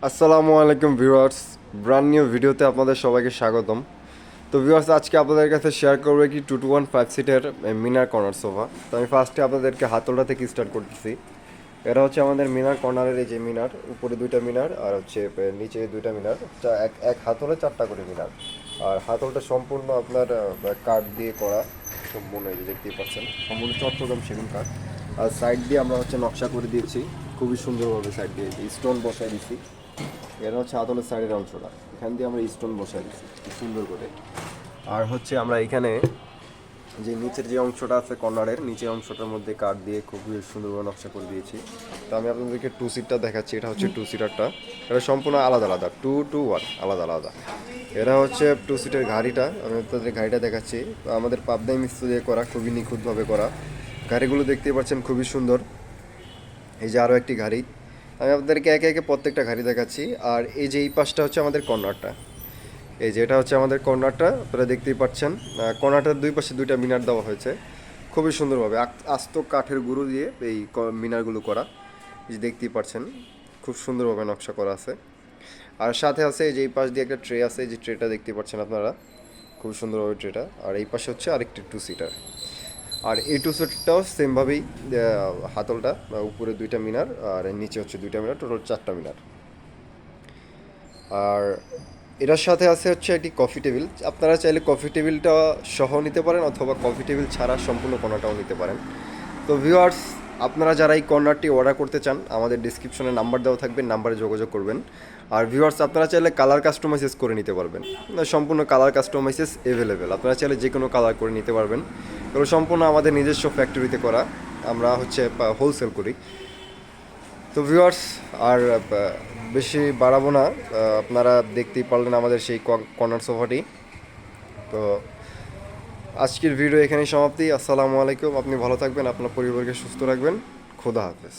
আসসালামু আলাইকুম viewers, brand new ভিডিওতে আপনাদের সবাইকে স্বাগতম। তো ভিউয়ার্স, আজকে আপনাদের কাছে শেয়ার করবো একটি 2-to-1 5 সিটের মিনার কর্নার সোফা। তো আমি ফার্স্টে আপনাদেরকে হাতলটা থেকে স্টার্ট করতেছি। এটা হচ্ছে আমাদের মিনার কর্নারের এই যে মিনার, উপরে দুইটা মিনার আর হচ্ছে নিচে দুইটা মিনার, এক এক হাতলে চারটা করে মিনার। আর হাতলটা সম্পূর্ণ আপনার কাঠ দিয়ে করা, সম্পূর্ণ এই যে দেখতেই পাচ্ছেন, সম্পূর্ণ চট্টগ্রাম সেগুন কাঠ। আর সাইড দিয়ে আমরা হচ্ছে নকশা করে দিয়েছি খুবই সুন্দরভাবে, সাইড দিয়ে স্টোন বসাই দিচ্ছি। এটা হচ্ছে আদলের সাইডের অংশটা, এখান দিয়ে আমরা স্টোন বসাই দিচ্ছি খুব সুন্দর করে। আর হচ্ছে আমরা এখানে যে নিচের যে অংশটা আছে কর্নারের নিচের অংশটার মধ্যে কাঠ দিয়ে খুবই সুন্দরভাবে নকশা করে দিয়েছি। তো আমি আপনাদেরকে টু সিটটা দেখাচ্ছি। এটা হচ্ছে টু সিটারটা, এটা সম্পূর্ণ আলাদা আলাদা, 2-to-1 আলাদা আলাদা। এটা হচ্ছে টু সিটের গাড়িটা, আমি আপনাদের গাড়িটা দেখাচ্ছি। তো আমাদের পাবনাই মিস্ত্রি দিয়ে করা, খুবই নিখুঁতভাবে করা। গাড়িগুলো দেখতেই পাচ্ছেন খুবই সুন্দর। এই যে আরও একটি গাড়ি, আমি আপনাদেরকে একে একে প্রত্যেকটা গাড়ি দেখাচ্ছি। আর এই যে এই পাশটা হচ্ছে আমাদের কর্নারটা, এই যে এটা হচ্ছে আমাদের কর্নারটা, আপনারা দেখতেই পাচ্ছেন। কর্নারটার দুই পাশে দুইটা মিনার দেওয়া হয়েছে খুবই সুন্দরভাবে, আস্ত কাঠের গুঁড়ো দিয়ে এই মিনারগুলো করা। এই যে দেখতেই পাচ্ছেন খুব সুন্দরভাবে নকশা করা আছে। আর সাথে আছে এই যে এই পাশ দিয়ে একটা ট্রে আছে, এই যে ট্রেটা দেখতে পাচ্ছেন আপনারা, খুব সুন্দরভাবে ট্রেটা। আর এই পাশে হচ্ছে আরেকটি টু সিটার। আর এই টু সিটটাও সেমভাবেই, হাতলটা উপরে দুইটা মিনার আর নিচে হচ্ছে দুইটা মিনার, টোটাল চারটা মিনার। আর এটার সাথে আছে হচ্ছে একটি কফি টেবিল। আপনারা চাইলে কফি টেবিলটা সহ নিতে পারেন অথবা কফি টেবিল ছাড়া সম্পূর্ণ কর্নারটাও নিতে পারেন। তো ভিউয়ার্স, আপনারা যারা এই কর্নারটি অর্ডার করতে চান, আমাদের ডিসক্রিপশনে নাম্বার দেওয়া থাকবে, নাম্বারে যোগাযোগ করবেন। আর ভিউয়ার্স, আপনারা চাইলে কালার কাস্টমাইজেস করে নিতে পারবেন, সম্পূর্ণ কালার কাস্টমাইজেস অ্যাভেলেবেল। আপনারা চাইলে যে কোনো কালার করে নিতে পারবেন। এগুলো সম্পূর্ণ আমাদের নিজস্ব ফ্যাক্টরিতে করা, আমরা হচ্ছে হোলসেল করি। তো ভিউয়ার্স, আর বেশি বাড়াবো না, আপনারা দেখতেই পারলেন আমাদের সেই কর্নার সোফাটি। তো আজকের ভিডিও এখানেই সমাপ্তি। আসসালামু আলাইকুম, আপনি ভালো থাকবেন, আপনার পরিবারকে সুস্থ রাখবেন। খোদা হাফেজ।